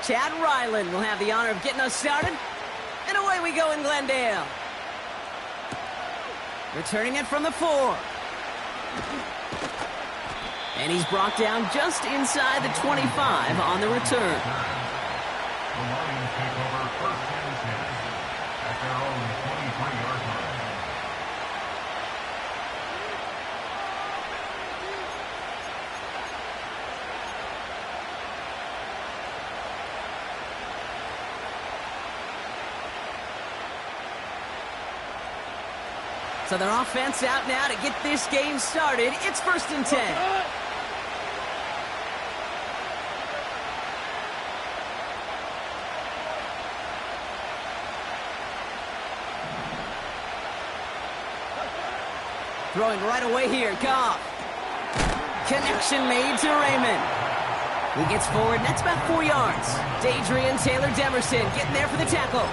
Chad Ryland will have the honor of getting us started. And away we go in Glendale. Returning it from the 4. And he's brought down just inside the 25 on the return. The Lions take over first and 10 at their own 23-yard line. So their offense out now to get this game started. It's first and 10. Throwing right away here, Goff. Connection made to Raymond. He gets forward, and that's about 4 yards. Dadrian Taylor-Demerson getting there for the tackle.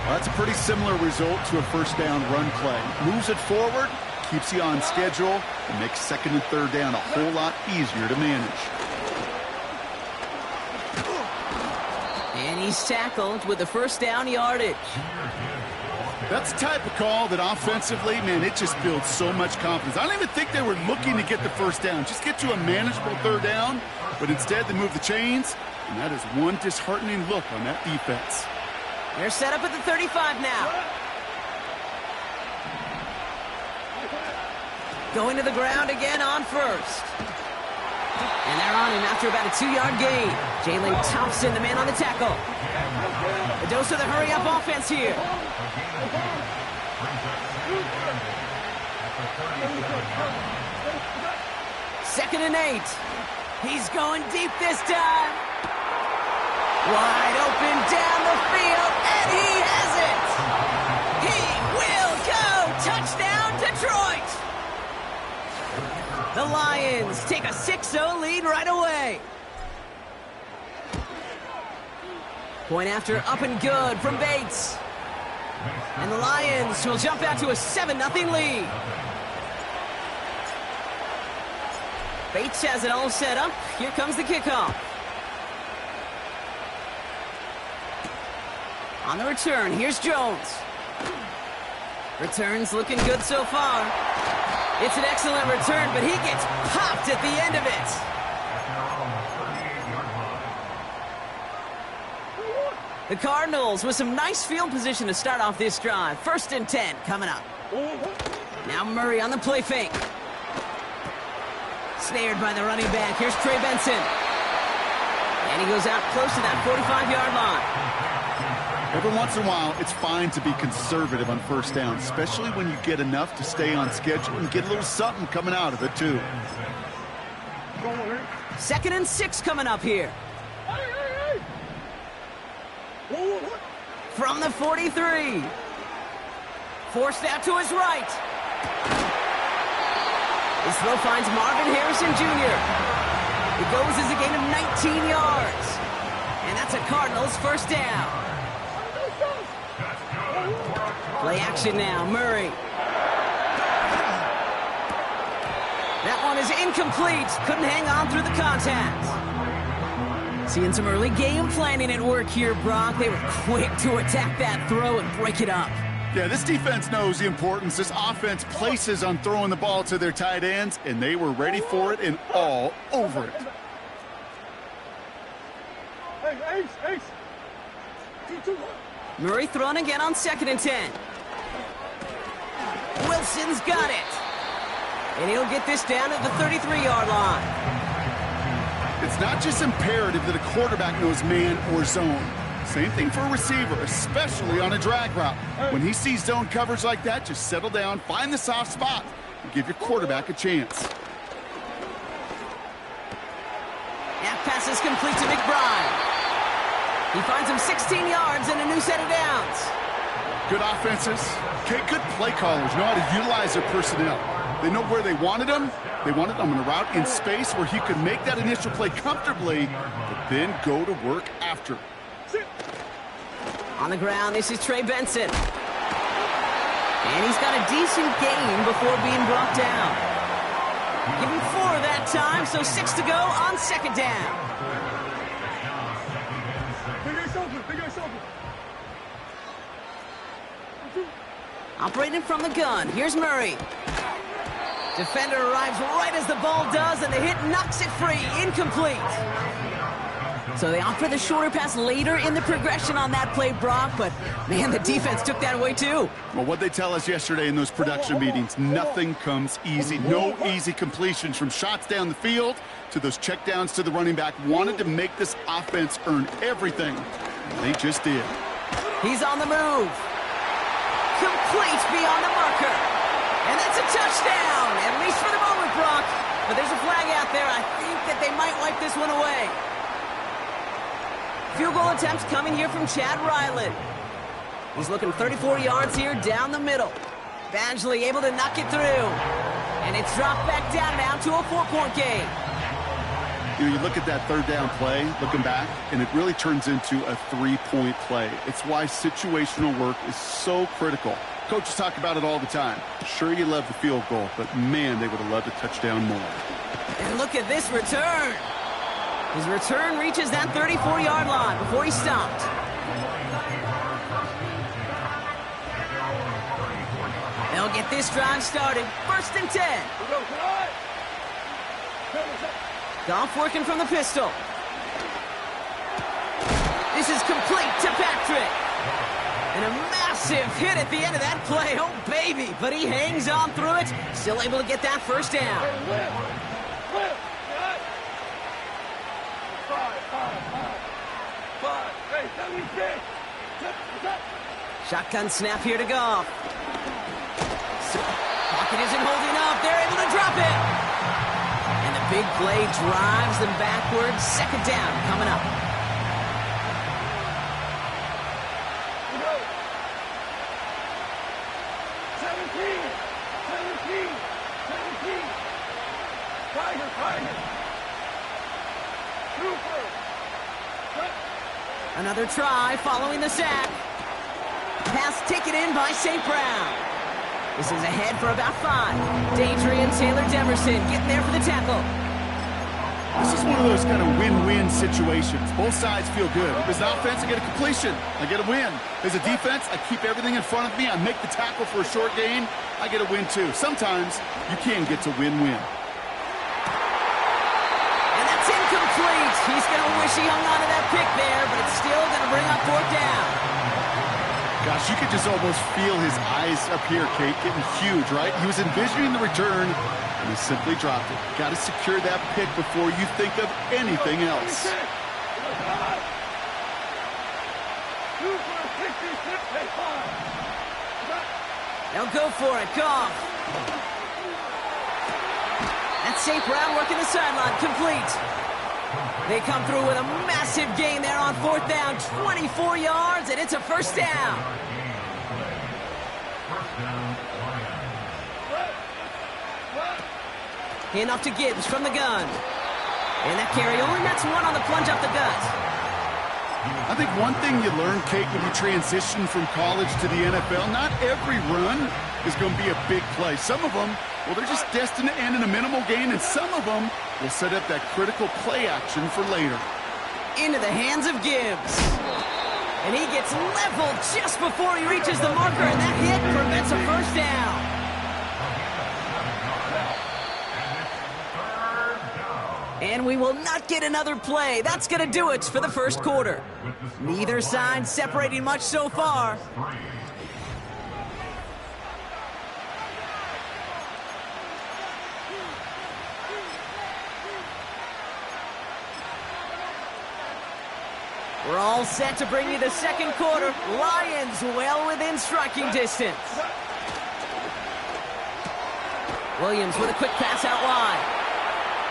Well, that's a pretty similar result to a first down run play. Moves it forward, keeps you on schedule, and makes second and third down a whole lot easier to manage. And he's tackled with the first down yardage. That's the type of call that offensively, man, it just builds so much confidence. I don't even think they were looking to get the first down. Just get to a manageable third down, but instead they move the chains, and that is one disheartening look on that defense. They're set up at the 35 now. Going to the ground again on first. And they're on him after about a 2-yard gain. Jalen Thompson, the man on the tackle. A dose of the hurry-up offense here. Second and 8. He's going deep this time. Wide open down the field, and he has it! He will go! Touchdown, Detroit! The Lions take a 6-0 lead right away. Point after up and good from Bates. And the Lions will jump out to a 7-0 lead. Bates has it all set up. Here comes the kickoff. On the return, here's Jones. Returns looking good so far. It's an excellent return, but he gets popped at the end of it. The Cardinals with some nice field position to start off this drive. First and 10 coming up. Now Murray on the play fake. Snared by the running back. Here's Trey Benson. And he goes out close to that 45-yard line. Every once in a while, it's fine to be conservative on first down, especially when you get enough to stay on schedule and get a little something coming out of it, too. Second and 6 coming up here. From the 43. Forced out to his right. His throw finds Marvin Harrison Jr. It goes as a gain of 19 yards. And that's a Cardinals first down. Play action now, Murray. That one is incomplete. Couldn't hang on through the contact. Seeing some early game planning at work here, Brock. They were quick to attack that throw and break it up. Yeah, this defense knows the importance this offense places on throwing the ball to their tight ends, and they were ready for it and all over it. Murray throwing again on second and 10. Wilson's got it. And he'll get this down at the 33-yard line. It's not just imperative that a quarterback knows man or zone. Same thing for a receiver, especially on a drag route. When he sees zone coverage like that, just settle down, find the soft spot, and give your quarterback a chance. That pass is complete to McBride. He finds him 16 yards and a new set of downs. Good offenses, good play callers know how to utilize their personnel. They know where they wanted him. They wanted him on a route in space where he could make that initial play comfortably, but then go to work after. On the ground, this is Trey Benson. And he's got a decent gain before being brought down. Give him 4 that time, so 6 to go on second down. Operating from the gun, here's Murray. Defender arrives right as the ball does, and the hit knocks it free. Incomplete. So they opt for the shorter pass later in the progression on that play, Brock, but man, the defense took that away too. Well, what they tell us yesterday in those production meetings, nothing comes easy. No easy completions from shots down the field to those checkdowns to the running back. Wanted to make this offense earn everything. They just did. He's on the move. Complete beyond the marker. And that's a touchdown, at least for the moment, Brock. But there's a flag out there. I think that they might wipe this one away. Field goal attempts coming here from Chad Ryland. He's looking 34 yards here down the middle. Badgley able to knock it through. And it's dropped back down now to a 4-point game. You look at that third down play, looking back, and it really turns into a 3-point play. It's why situational work is so critical. Coaches talk about it all the time. Sure, you love the field goal, but man, they would have loved a touchdown more. And look at this return. His return reaches that 34-yard line before he stopped. They'll get this drive started. 1st and 10. Goff working from the pistol. This is complete to Patrick. And a massive hit at the end of that play. Oh, baby. But he hangs on through it. Still able to get that first down. Shotgun snap here to Goff. Pocket isn't holding up. They're able to drop it. And the big play drives them backwards. 2nd down coming up. Another try following the sack. Pass taken in by St. Brown. This is ahead for about 5. Dadrian Taylor-Demerson getting there for the tackle. This is one of those kind of win-win situations. Both sides feel good. As an offense, I get a completion. I get a win. As a defense, I keep everything in front of me. I make the tackle for a short gain. I get a win, too. Sometimes you can get to win-win. And that's incomplete. He's going to wish he hung on to that pick there, but it's still going to bring up 4th down. Gosh, you could just almost feel his eyes up here, Kate, getting huge, right? He was envisioning the return, and he simply dropped it. Got to secure that pick before you think of anything else. Now go for it, Goff. That's St. Brown working the sideline, complete. They come through with a massive gain there on 4th down, 24 yards, and it's a 1st down. Hand off to Gibbs from the gun. And that carry only nets 1 on the plunge up the gut. I think one thing you learn, Kate, when you transition from college to the NFL, not every run is going to be a big play. Some of them, well, they're just destined to end in a minimal gain, and some of them will set up that critical play action for later. Into the hands of Gibbs. And he gets leveled just before he reaches the marker, and that hit prevents a 1st down. And we will not get another play. That's going to do it for the 1st quarter. Neither side separating much so far. We're all set to bring you the 2nd quarter. Lions well within striking distance. Williams with a quick pass out wide.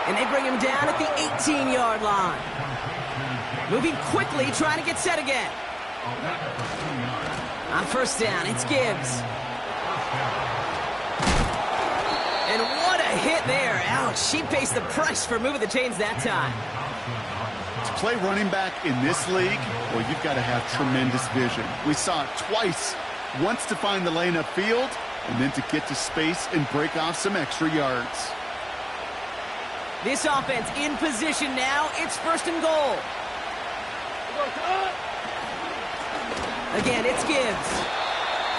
And they bring him down at the 18-yard line. Moving quickly, trying to get set again. On 1st down, it's Gibbs. And what a hit there. Ouch, he pays the price for moving the chains that time. To play running back in this league, well, you've got to have tremendous vision. We saw it twice. Once to find the lane upfield, and then to get to space and break off some extra yards. This offense in position now. It's 1st and goal. Again, it's Gibbs.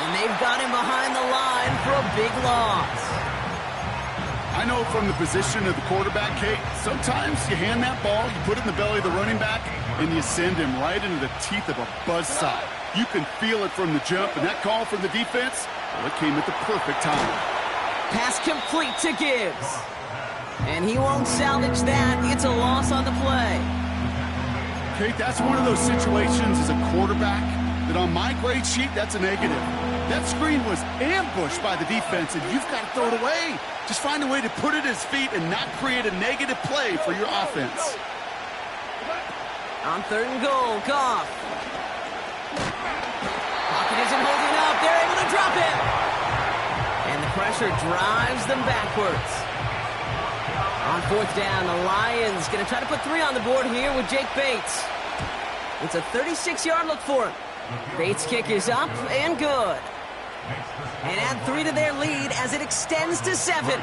And they've got him behind the line for a big loss. I know from the position of the quarterback, Kate, sometimes you hand that ball, you put it in the belly of the running back, and you send him right into the teeth of a buzzsaw. You can feel it from the jump, and that call from the defense, well, it came at the perfect time. Pass complete to Gibbs. And he won't salvage that. It's a loss on the play. Kate, that's one of those situations as a quarterback that on my grade sheet, that's a negative. That screen was ambushed by the defense, and you've got to throw it away. Just find a way to put it at his feet and not create a negative play for your offense. On 3rd and goal, Goff. Pocket isn't holding up. They're able to drop him. And the pressure drives them backwards. On 4th down, the Lions going to try to put 3 on the board here with Jake Bates. It's a 36-yard look for him. Bates' kick is up and good. And add 3 to their lead as it extends to 7. Well,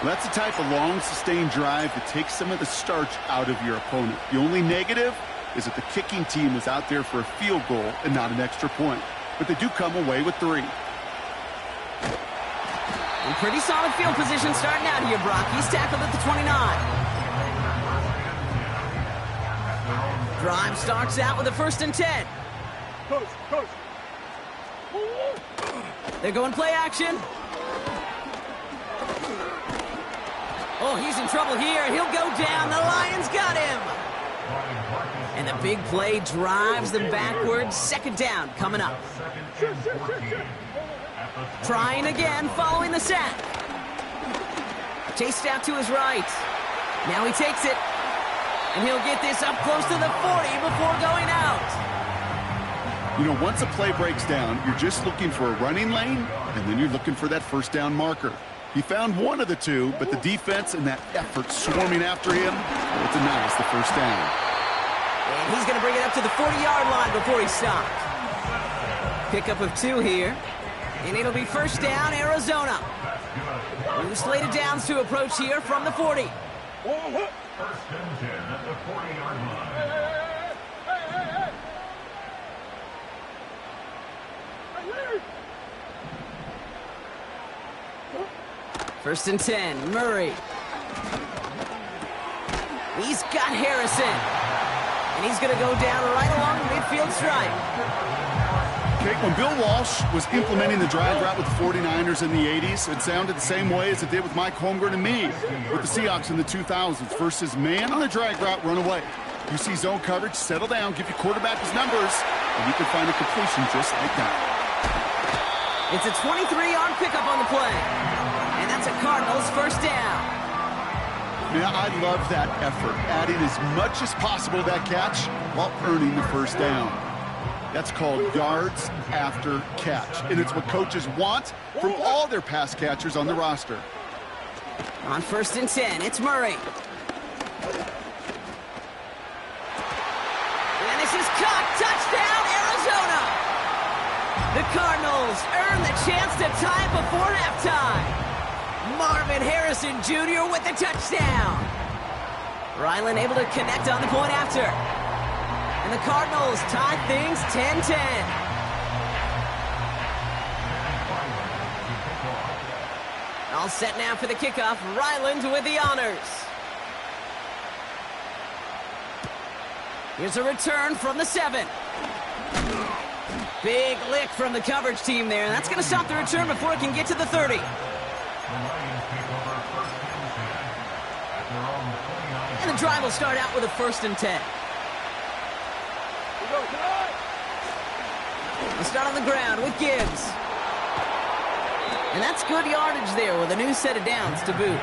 that's the type of long, sustained drive that takes some of the starch out of your opponent. The only negative is that the kicking team was out there for a field goal and not an extra point. But they do come away with 3. And pretty solid field position starting out here, Brock. He's tackled at the 29. Drive starts out with a 1st and 10. Coach. They're going play action. Oh, he's in trouble here. He'll go down. The Lions got him. And the big play drives them backwards. 2nd down coming up. Trying again following the sack. Chased out to his right. Now he takes it. And he'll get this up close to the 40 before going out. You know, once a play breaks down, you're just looking for a running lane, and then you're looking for that 1st down marker. He found one of the two, but the defense and that effort swarming after him, well, denies the 1st down. And he's going to bring it up to the 40-yard line before he stopped. Pickup of 2 here. And it'll be 1st down, Arizona. New slated downs to approach here from the 40. 1st and 10 at the 40-yard line. 1st and 10, Murray. He's got Harrison. And he's going to go down right along the midfield stripe. Okay, when Bill Walsh was implementing the drag route with the 49ers in the 80s, it sounded the same way as it did with Mike Holmgren and me with the Seahawks in the 2000s. Versus man on the drag route, run away. You see zone coverage, settle down, give your quarterback his numbers, and you can find a completion just like that. It's a 23-yard pickup on the play. And that's a Cardinals 1st down. Yeah, I love that effort, adding as much as possible to that catch while earning the 1st down. That's called yards after catch, and it's what coaches want from all their pass catchers on the roster. On 1st and 10, it's Murray. And this is caught. Touchdown, Arizona! The Cardinals earn the chance to tie before halftime. Marvin Harrison Jr. with the touchdown. Ryland able to connect on the point after. And the Cardinals tie things 10-10. All set now for the kickoff. Ryland with the honors. Here's a return from the 7. Big lick from the coverage team there. That's going to stop the return before it can get to the 30. And the drive will start out with a 1st and 10. They start on the ground with Gibbs. And that's good yardage there with a new set of downs to boot.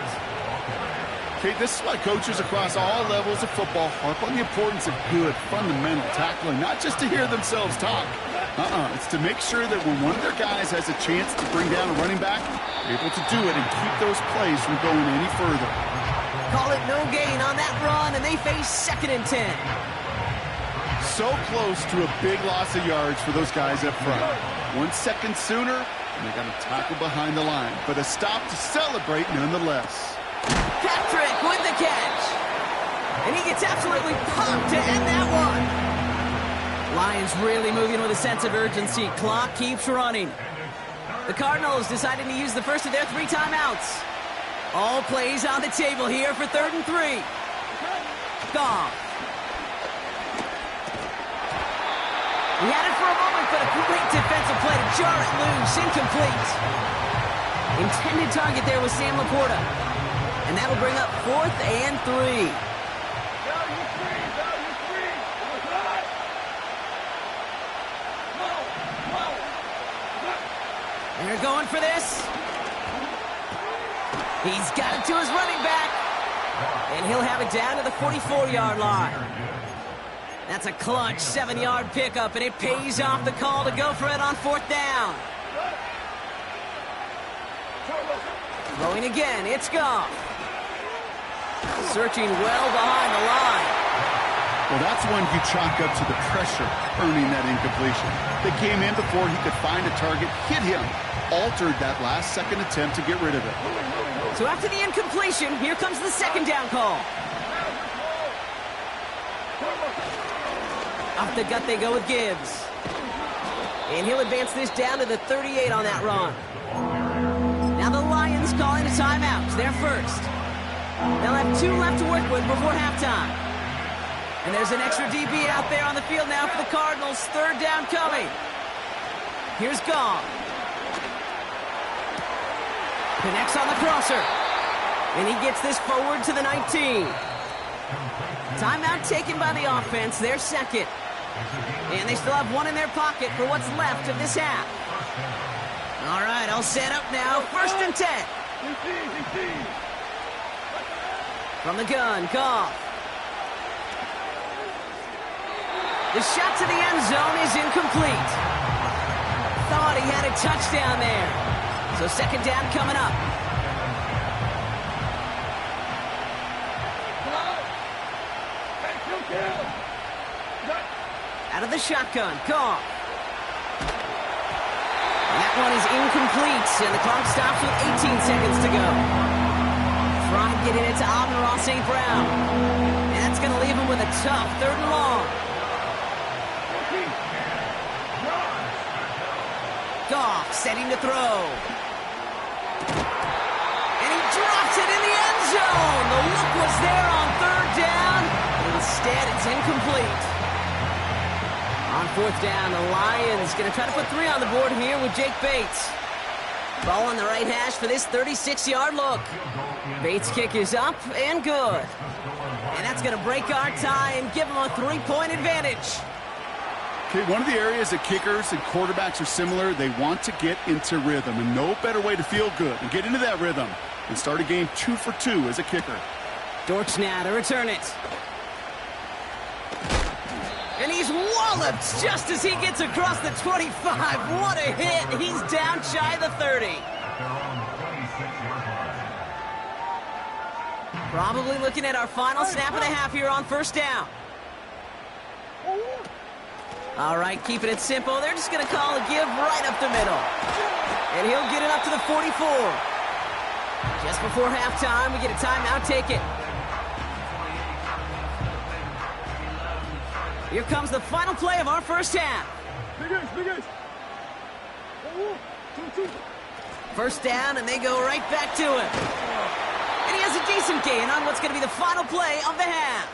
Okay, this is why coaches across all levels of football harp on the importance of good, fundamental tackling, not just to hear themselves talk. It's to make sure that when one of their guys has a chance to bring down a running back, they're able to do it and keep those plays from going any further. Call it no gain on that run, and they face 2nd and 10. So close to a big loss of yards for those guys up front. 1 second sooner, and they got to tackle behind the line. But a stop to celebrate nonetheless. Fitzpatrick with the catch. And he gets absolutely pumped to end that one. Lions really moving with a sense of urgency. Clock keeps running. The Cardinals deciding to use the first of their 3 timeouts. All plays on the table here for 3rd and 3. Goff. He had it for a moment, but a great defensive play to jar it loose. Incomplete. Intended target there was Sam Laporta. And that'll bring up 4th and 3. And they're going for this. He's got it to his running back. And he'll have it down to the 44-yard line. That's a clutch 7-yard pickup, and it pays off the call to go for it on 4th down. Throwing again, it's Goff. Searching well behind the line. Well, that's one you chalk up to the pressure earning that incompletion. They came in before he could find a target, hit him, altered that last-second attempt to get rid of it. So after the incompletion, here comes the 2nd down call. Off the gut they go with Gibbs. And he'll advance this down to the 38 on that run. Now the Lions calling a timeout. They're first. They'll have 2 left to work with before halftime. And there's an extra DB out there on the field now for the Cardinals. 3rd down coming. Here's Goff. Connects on the crosser. And he gets this forward to the 19. Timeout taken by the offense. They're second. And they still have 1 in their pocket for what's left of this half. All right, all set up now. 1st and 10. From the gun, Goff. The shot to the end zone is incomplete. Thought he had a touchdown there. So 2nd down coming up. Out of the shotgun, Goff. That one is incomplete, and the clock stops with 18 seconds to go. Tried getting it to Amon-Ra St. Brown. And that's going to leave him with a tough 3rd and long. Goff setting to throw. And he drops it in the end zone. The look was there on 3rd down. Instead, it's incomplete. On 4th down, the Lions going to try to put 3 on the board here with Jake Bates. Ball on the right hash for this 36-yard look. Bates' kick is up and good. And that's going to break our tie and give them a 3-point advantage. Okay, one of the areas that kickers and quarterbacks are similar, they want to get into rhythm. And no better way to feel good and get into that rhythm than start a game 2 for 2 as a kicker. Dortch now to return it. And he's walloped just as he gets across the 25. What a hit. He's down shy of the 30. Probably looking at our final snap of the half here on 1st down. All right, keeping it simple. They're just going to call a give right up the middle. And he'll get it up to the 44. Just before halftime, we get a timeout taken. Here comes the final play of our 1st half. 1st down, and they go right back to him. And he has a decent gain on what's going to be the final play of the half.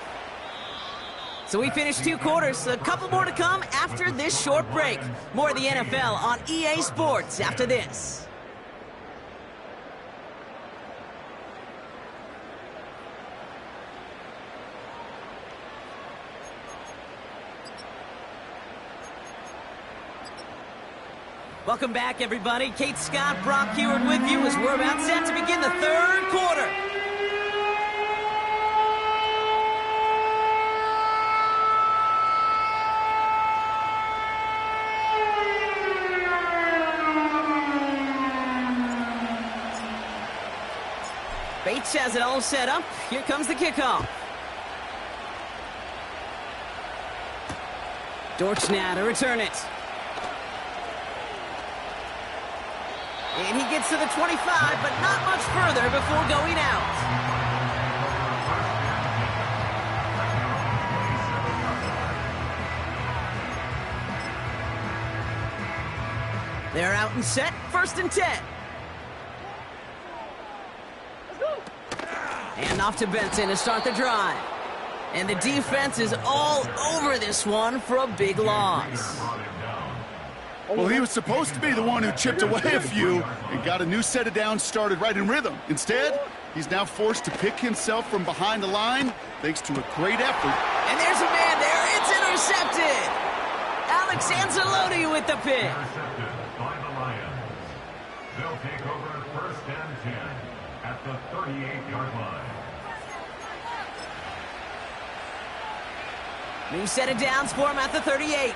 So we finished 2 quarters. A couple more to come after this short break. More of the NFL on EA Sports after this. Welcome back, everybody. Kate Scott, Brock Huard with you as we're about set to begin the 3rd quarter. Bates has it all set up. Here comes the kickoff. Dortch now to return it. And he gets to the 25, but not much further before going out. They're out and set, 1st and 10. And off to Benson to start the drive. And the defense is all over this one for a big loss. Well, he was supposed to be the one who chipped away a few and got a new set of downs started right in rhythm. Instead, he's now forced to pick himself from behind the line thanks to a great effort. And there's a man there. It's intercepted. Alex Anzalone with the pick. Intercepted by the Lions. They'll take over 1st and 10 at the 38-yard line. New set of downs for him at the 38.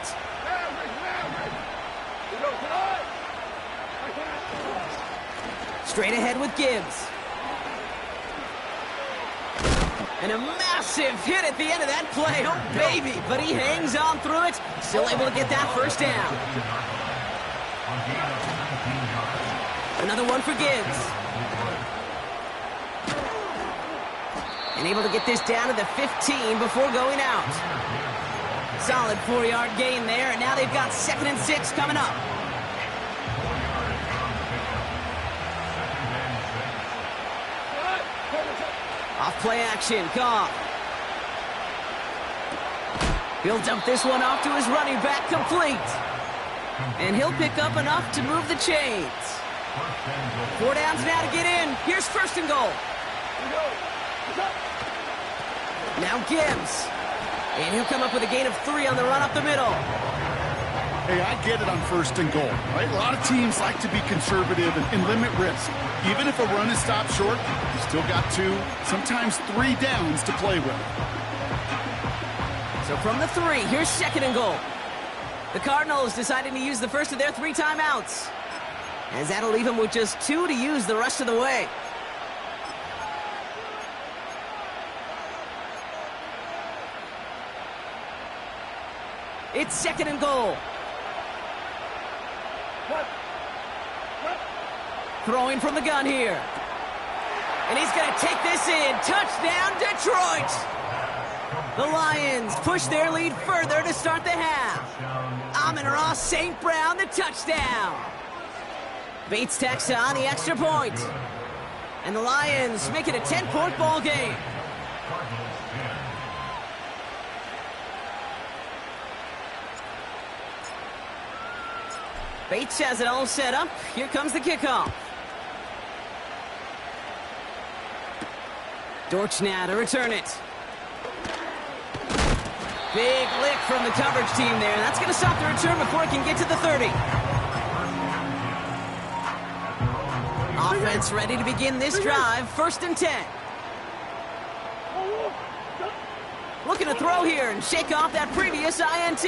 Straight ahead with Gibbs. And a massive hit at the end of that play. Oh, baby. But he hangs on through it. Still able to get that 1st down. Another one for Gibbs. And able to get this down to the 15 before going out. Solid 4-yard gain there, and now they've got 2nd and 6 coming up. Off play action, Goff. He'll dump this one off to his running back, complete. And he'll pick up enough to move the chains. 4 downs now to get in. Here's 1st and goal. Now Gibbs. And he'll come up with a gain of 3 on the run up the middle. Hey, I get it on 1st and goal, right? A lot of teams like to be conservative and limit risk. Even if a run is stopped short, you still got 2, sometimes 3 downs to play with. So from the 3, here's 2nd and goal. The Cardinals deciding to use the first of their 3 timeouts, as that'll leave them with just 2 to use the rest of the way. It's 2nd and goal. Throwing from the gun here. And he's going to take this in. Touchdown, Detroit! The Lions push their lead further to start the half. Amon-Ra St. Brown, the touchdown. Bates tacks on the extra point. And the Lions make it a 10-point ball game. Bates has it all set up. Here comes the kickoff. Dortch now to return it. Big lick from the coverage team there. That's going to stop the return before it can get to the 30. Offense ready to begin this drive. 1st and 10. Looking to throw here and shake off that previous INT.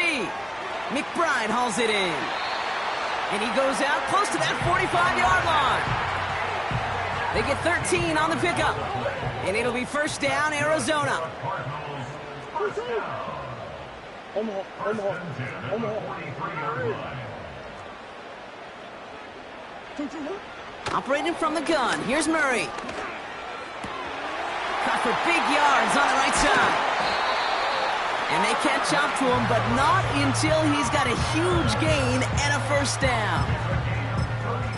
McBride hauls it in. And he goes out close to that 45-yard line. They get 13 on the pickup. And it'll be 1st down, Arizona. Operating from the gun. Here's Murray. Caught for big yards on the right side. And they catch up to him, but not until he's got a huge gain and a 1st down.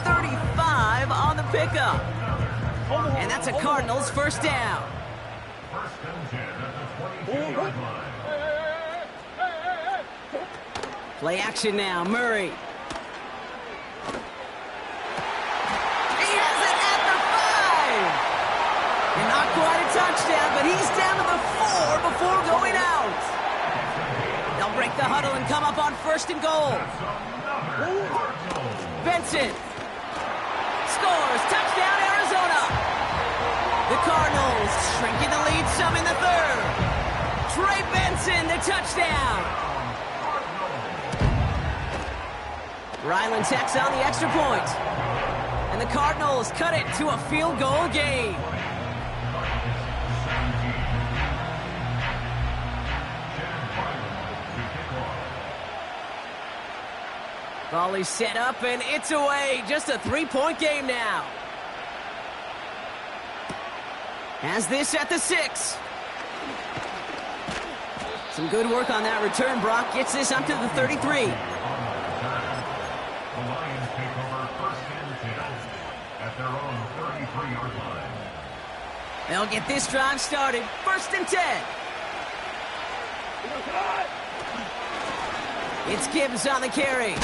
35 on the pickup. And that's a Cardinals 1st down. Play action now, Murray. He has it at the 5. And not quite a touchdown, but he's down to the 4 before going out. They'll break the huddle and come up on 1st and goal. Benson scores. Touchdown, Arizona. The Cardinals shrinking the lead some in the 3rd. Trey Benson, the touchdown. Ryland tacks on the extra point. And the Cardinals cut it to a field goal game. Volley set up, and it's away. Just a 3-point game now. Has this at the 6. Some good work on that return. Brock gets this up to the 33. The Lions take They'll get this drive started. 1st and 10. It's Gibbs on the carry.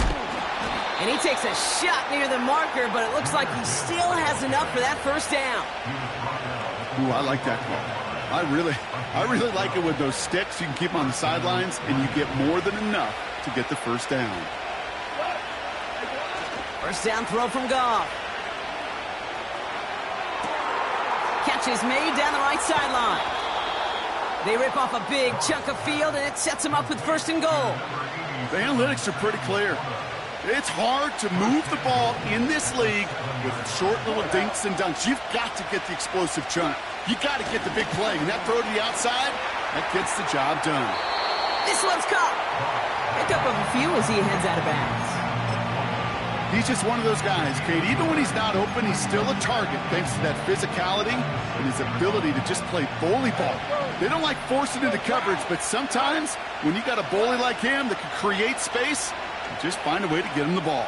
And he takes a shot near the marker, but it looks like he still has enough for that 1st down. Ooh, I like that call. I really like it with those sticks. You can keep them on the sidelines, and you get more than enough to get the 1st down. 1st down throw from Goff. Catch is made down the right sideline. They rip off a big chunk of field, and it sets them up with 1st and goal. The analytics are pretty clear. It's hard to move the ball in this league with short little dinks and dunks. You've got to get the explosive chunk. You got to get the big play. And that throw to the outside, that gets the job done. This one's caught. Pick up a few as he heads out of bounds. He's just one of those guys, Kate. Even when he's not open, he's still a target thanks to that physicality and his ability to just play bully ball. They don't like forcing into coverage, but sometimes when you got a bully like him that can create space, just find a way to get him the ball.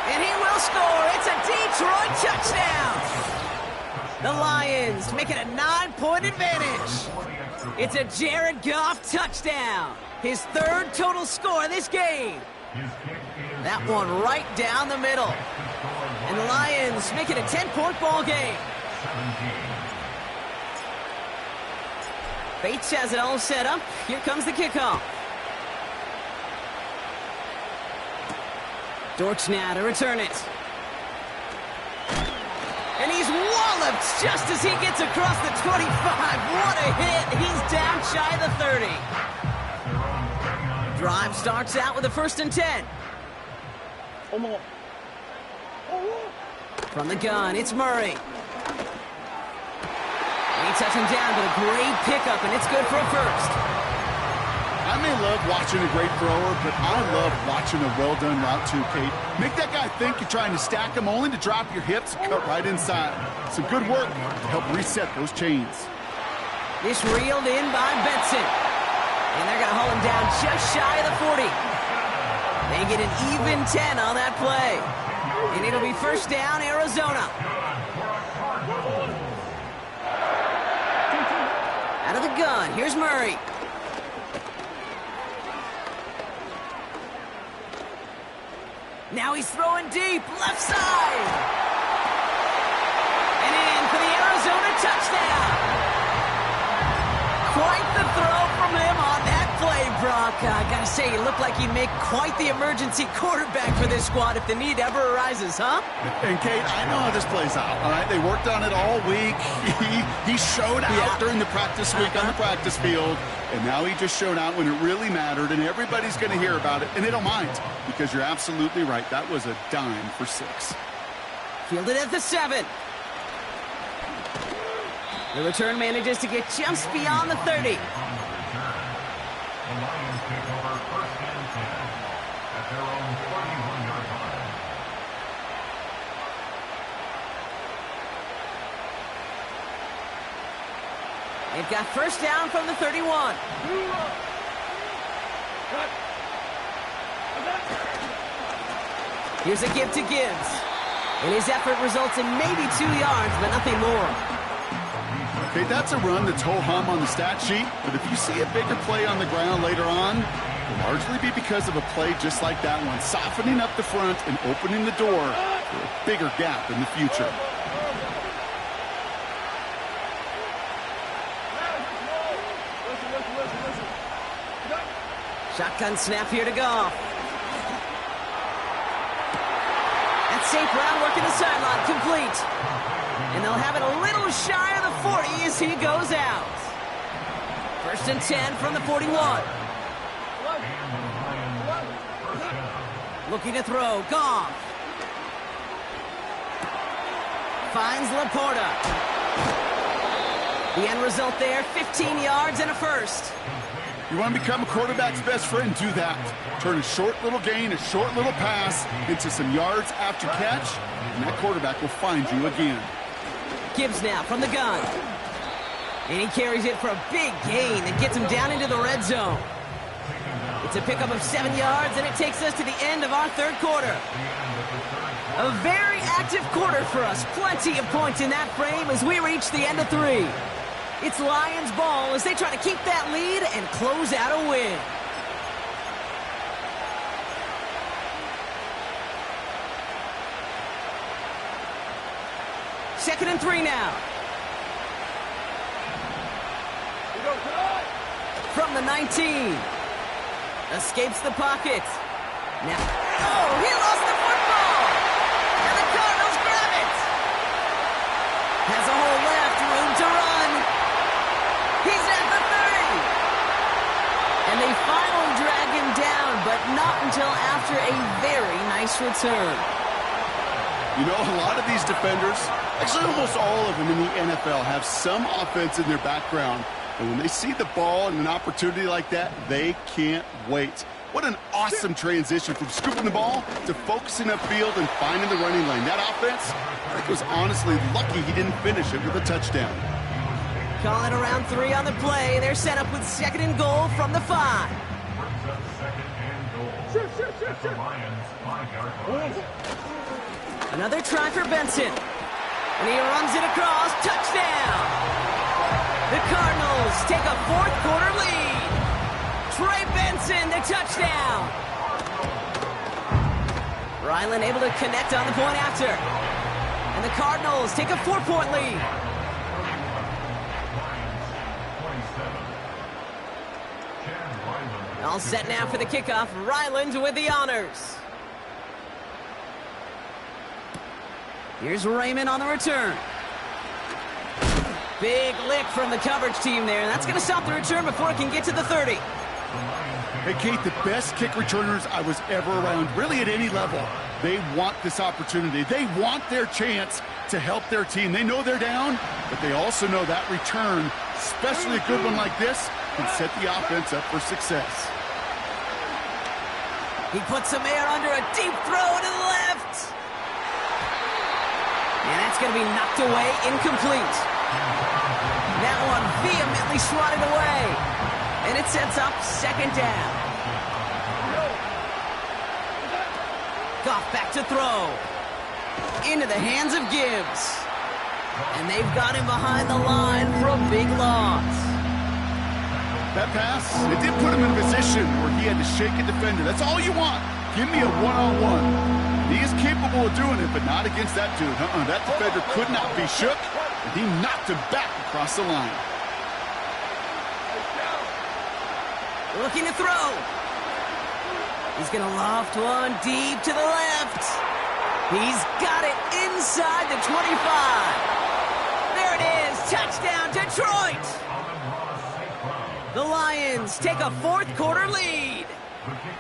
And he will score. It's a Detroit touchdown. The Lions make it a 9-point advantage. It's a Jared Goff touchdown. His 3rd total score this game. That one right down the middle. And the Lions make it a 10-point ball game. Bates has it all set up. Here comes the kickoff. Dortch now to return it. And he's walloped just as he gets across the 25. What a hit. He's down shy of the 30. Drive starts out with a 1st and 10. From the gun, it's Murray. He touches him down, but a great pickup, and it's good for a 1st. I may love watching a great thrower, but I love watching a well-done route too, Kate. Make that guy think you're trying to stack him, only to drop your hips and cut right inside. Some good work to help reset those chains. This reeled in by Benson. And they're going to hold him down just shy of the 40. They get an even 10 on that play. And it'll be 1st down, Arizona. Out of the gun, here's Murray. Now he's throwing deep, left side. And in for the Arizona touchdown. Quite the throw from him on that play, Brock. I gotta say, he looked like he'd make quite the emergency quarterback for this squad if the need ever arises, huh? And Kate, I know how this plays out, all right? They worked on it all week. He showed out during the practice week on the practice field, and now he just showed out when it really mattered, and everybody's going to hear about it, and they don't mind, because you're absolutely right. That was a dime for 6. Fielded at the 7. The return manages to get just beyond the 30. The Lions take over 1st and 10 at their own 41-yard line. They've got 1st down from the 31. Here's a give to Gibbs. And his effort results in maybe 2 yards, but nothing more. Okay, that's a run that's ho-hum on the stat sheet, but if you see a bigger play on the ground later on, it'll largely be because of a play just like that one, softening up the front and opening the door for a bigger gap in the future. Shotgun snap here to Goff. That safe round working the sideline, complete. And they'll have it a little shy of the 40 as he goes out. 1st and 10 from the 41. Looking to throw, Goff. Finds Laporta. The end result there, 15 yards and a 1st. You want to become a quarterback's best friend? Do that. Turn a short little gain, a short little pass into some yards after catch, and that quarterback will find you again. Gibbs now from the gun. And he carries it for a big gain that gets him down into the red zone. It's a pickup of 7 yards, and it takes us to the end of our 3rd quarter. A very active quarter for us. Plenty of points in that frame as we reach the end of 3. It's Lions ball as they try to keep that lead and close out a win. Second and 3 now. From the 19. Escapes the pocket. Now, oh, he lost the football! And the Cardinals grab it! Has a hole left, room to run. He's at the 30! And they finally drag him down, but not until after a very nice return. You know, a lot of these defenders, actually almost all of them in the NFL, have some offense in their background. And when they see the ball and an opportunity like that, they can't wait. What an awesome transition from scooping the ball to focusing upfield and finding the running lane. That offense, I think, was honestly lucky he didn't finish it with a touchdown. Call it around 3 on the play. They're set up with second and goal from the 5. Brings up second and goal. At the Lions 5-yard line. Another try for Benson. And he runs it across. Touchdown! The Cardinals take a fourth-quarter lead. Trey Benson, the touchdown. Ryland able to connect on the point after. And the Cardinals take a 4-point lead. All set now for the kickoff. Ryland with the honors. Here's Raymond on the return. Big lick from the coverage team there. That's going to stop the return before it can get to the 30. Hey, Kate, the best kick returners I was ever around, really at any level, they want this opportunity. They want their chance to help their team. They know they're down, but they also know that return, especially a good one like this, can set the offense up for success. He puts some air under a deep throw to the left. And that's going to be knocked away, incomplete. That one vehemently swatted away. And it sets up second down. Goff back to throw. Into the hands of Gibbs. And they've got him behind the line for a big loss. That pass, it did put him in a position where he had to shake a defender. That's all you want. Give me a one-on-one. He is capable of doing it, but not against that dude. That defender could not be shook, and he knocked him back across the line. Looking to throw. He's going to loft one deep to the left. He's got it inside the 25. There it is. Touchdown, Detroit. The Lions take a fourth-quarter lead.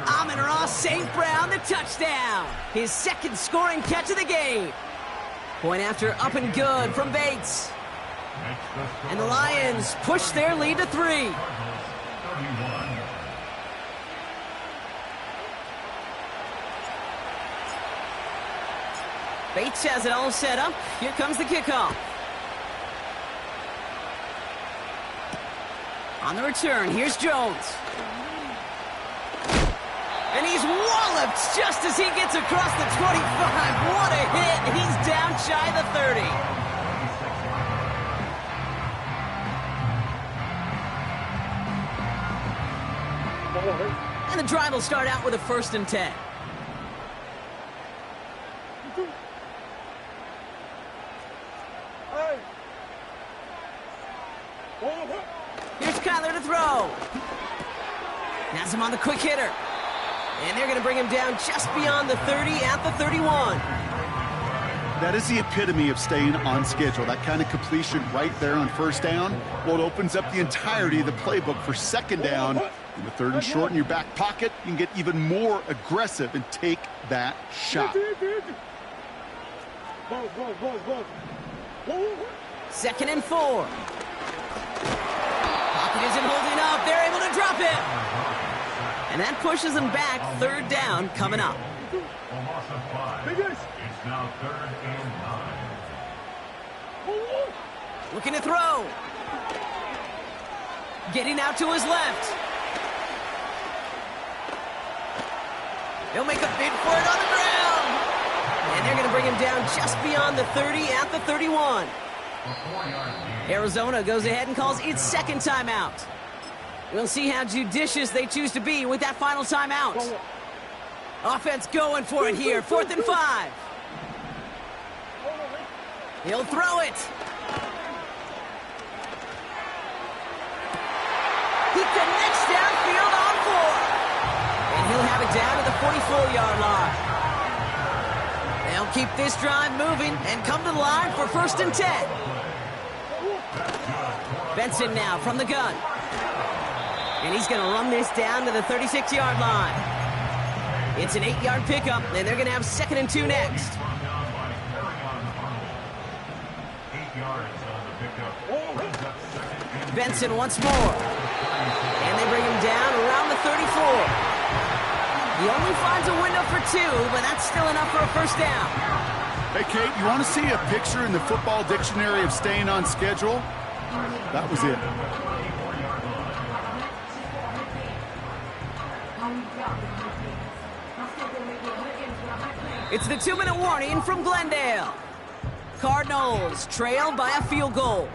Amon-Ra St. Brown, the touchdown. His second scoring catch of the game. Point after up and good from Bates. And the Lions push their lead to 3. Bates has it all set up. Here comes the kickoff. On the return, here's Jones. And he's walloped just as he gets across the 25. What a hit. He's down shy of the 30. And the drive will start out with a 1st and 10. Here's Kyler to throw. Has him on the quick hitter. And they're going to bring him down just beyond the 30 at the 31. That is the epitome of staying on schedule. That kind of completion right there on 1st down. Well, it opens up the entirety of the playbook for 2nd down. In the 3rd and short in your back pocket, you can get even more aggressive and take that shot. 2nd and 4. Pocket isn't holding up. They're able to drop it. And that pushes them back. 3rd down coming up. A loss of 5. It's now 3rd and 9. Looking to throw. Getting out to his left. He'll make a bid for it on the ground. And And they're going to bring him down just beyond the 30 at the 31. Arizona goes ahead and calls its second timeout. We'll see how judicious they choose to be with that final timeout. Offense going for it here. 4th and 5. He'll throw it. He connects downfield on 4. And he'll have it down to the 44-yard line. They'll keep this drive moving and come to the line for 1st and 10. Benson now from the gun. And he's going to run this down to the 36-yard line. It's an 8-yard pickup, and they're going to have 2nd and 2 next. 8 yards on the pickup. Benson once more. And they bring him down around the 34. He only finds a window for 2, but that's still enough for a 1st down. Hey, Kate, you want to see a picture in the football dictionary of staying on schedule? That was it. It's the 2-minute warning from Glendale. Cardinals trail by a field goal.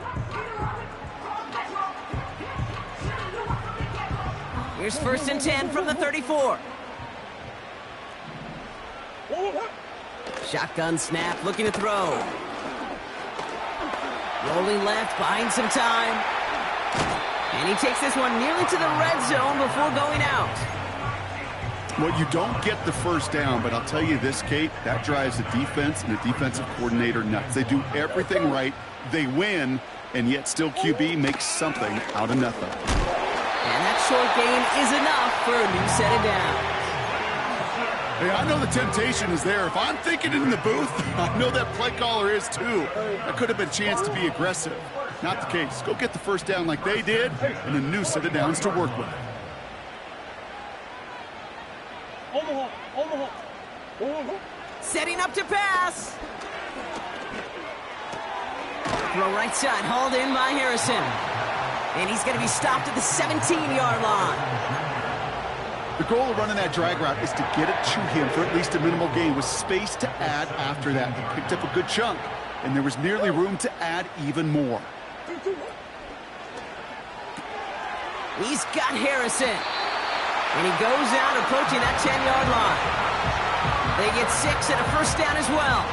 Here's 1st and 10 from the 34. Shotgun snap, looking to throw. Rolling left, buying some time. And he takes this one nearly to the red zone before going out. Well, you don't get the 1st down, but I'll tell you this, Kate, that drives the defense and the defensive coordinator nuts. They do everything right, they win, and yet still QB makes something out of nothing. And that short gain is enough for a new set of downs. Hey, I know the temptation is there. If I'm thinking it in the booth, I know that play caller is too. That could have been a chance to be aggressive. Not the case. Go get the 1st down like they did, and a new set of downs to work with. Setting up to pass. Throw right side, hauled in by Harrison. And he's going to be stopped at the 17-yard line. The goal of running that drag route is to get it to him for at least a minimal gain with space to add after that. He picked up a good chunk, and there was nearly room to add even more. He's got Harrison. And he goes out approaching that 10-yard line. They get 6 and a 1st down as well.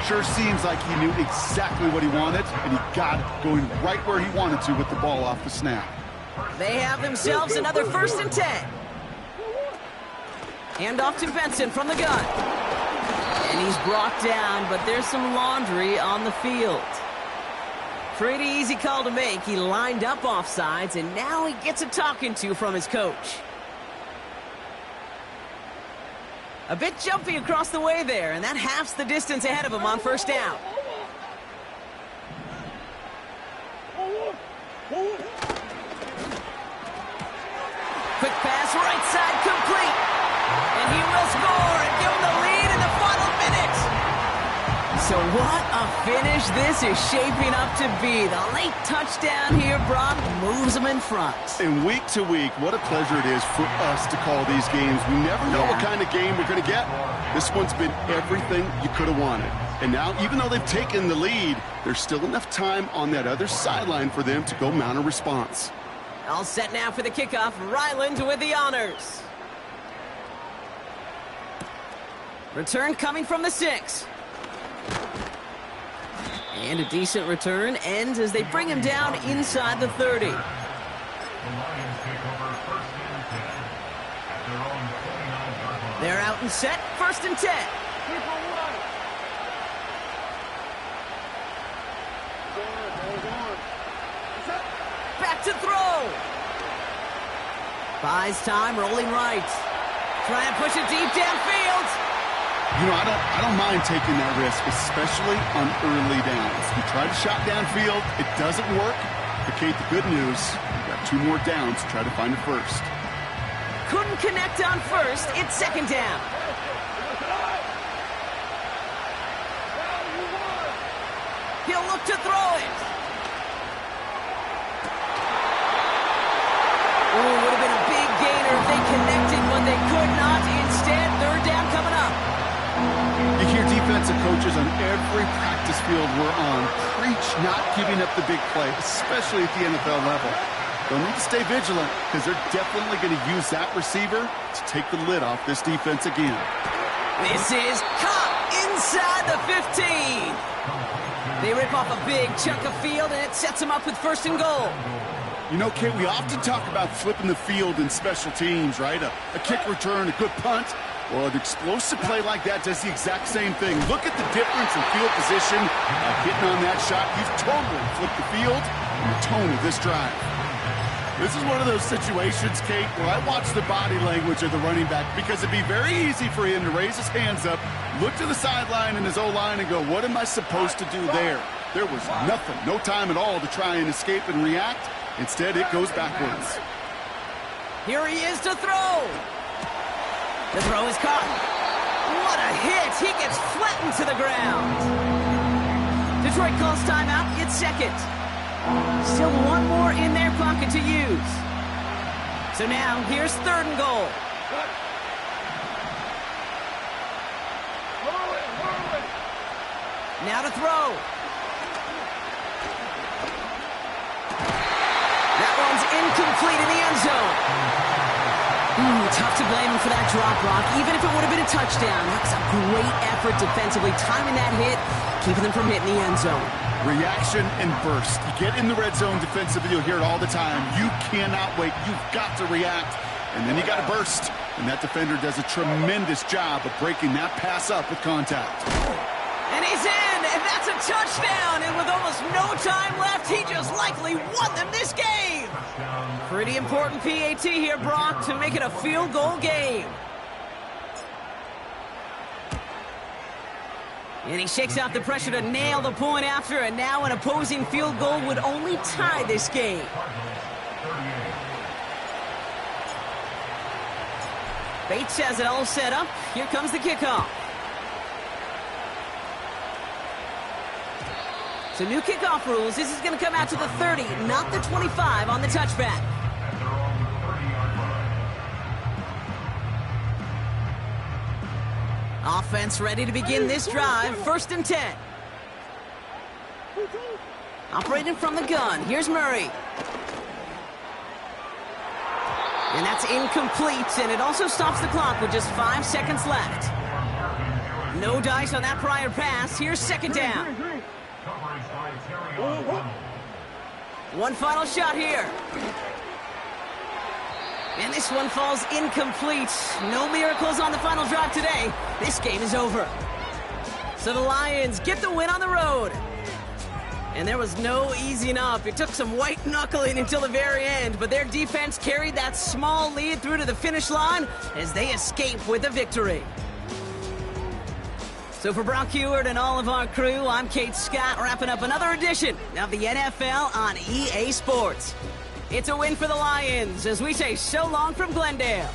Sure seems like he knew exactly what he wanted, and he got it going right where he wanted to with the ball off the snap. They have themselves another 1st and 10. Hand off to Benson from the gun. And he's brought down, but there's some laundry on the field. Pretty easy call to make. He lined up offsides, and now he gets a talking to from his coach. A bit jumpy across the way there, and that halves the distance ahead of him on 1st down. Quick pass, right side, complete. And he will score and give him the lead in the final minute. So what a finish this is shaping up to be. The late touchdown here, Brock, moves them in front. And week to week, what a pleasure it is for us to call these games. We never know what kind of game we're going to get. This one's been everything you could have wanted. And now, even though they've taken the lead, there's still enough time on that other sideline for them to go mount a response. All set now for the kickoff. Ryland with the honors. Return coming from the 6. And a decent return ends as they bring him down inside the 30. The Lions take over 1st and 10 at their own 29-yard line. They're out and set. 1st and 10. Back to throw. Buys time, rolling right. Try and push it deep downfield. You know, I don't mind taking that risk, especially on early downs. You try to shot downfield, it doesn't work. But Kate, the good news, you've got 2 more downs to try to find a 1st. Couldn't connect on 1st. It's 2nd down. He'll look to throw it. Ooh, would have been a big gainer if they connected, but they could not. Instead, 3rd down coming up. You hear defensive coaches on every practice field we're on preach not giving up the big play, especially at the NFL level. They'll need to stay vigilant because they're definitely going to use that receiver to take the lid off this defense again. This is caught inside the 15. They rip off a big chunk of field, and it sets them up with 1st and goal. You know, Kate, we often talk about flipping the field in special teams, right? A kick return, a good punt. Well, an explosive play like that does the exact same thing. Look at the difference in field position. Hitting on that shot, you've totally flipped the field and the tone of this drive. This is one of those situations, Kate, where I watch the body language of the running back because it'd be very easy for him to raise his hands up, look to the sideline in his O-line and go, what am I supposed to do there? There was nothing, no time at all to try and escape and react. Instead, it goes backwards. Here he is to throw. The throw is caught. What a hit. He gets flattened to the ground. Detroit calls timeout. It's second. Still one more in their pocket to use. So now, here's 3rd and goal. Now to throw. That one's incomplete in the end zone. Tough to blame him for that drop, Brock, even if it would have been a touchdown. That was a great effort defensively, timing that hit, keeping them from hitting the end zone. Reaction and burst. You get in the red zone defensively, you'll hear it all the time. You cannot wait. You've got to react, and then you got to burst. And that defender does a tremendous job of breaking that pass up with contact. And he's in, and that's a touchdown. And with almost no time left, he just likely won them this game. Pretty important PAT here, Brock, to make it a field goal game. And he shakes out the pressure to nail the point after, and now an opposing field goal would only tie this game. Bates has it all set up. Here comes the kickoff. So new kickoff rules. This is going to come out to the 30, not the 25 on the touchback. Offense ready to begin this drive. 1st and 10. Operating from the gun. Here's Murray. And that's incomplete, and it also stops the clock with just 5 seconds left. No dice on that prior pass. Here's 2nd down. One final shot here. And this one falls incomplete. No miracles on the final drive today. This game is over. So the Lions get the win on the road. And there was no easing up. It took some white knuckling until the very end, but their defense carried that small lead through to the finish line as they escape with a victory. So for Brock Huard and all of our crew, I'm Kate Scott, wrapping up another edition of the NFL on EA Sports. It's a win for the Lions as we say so long from Glendale.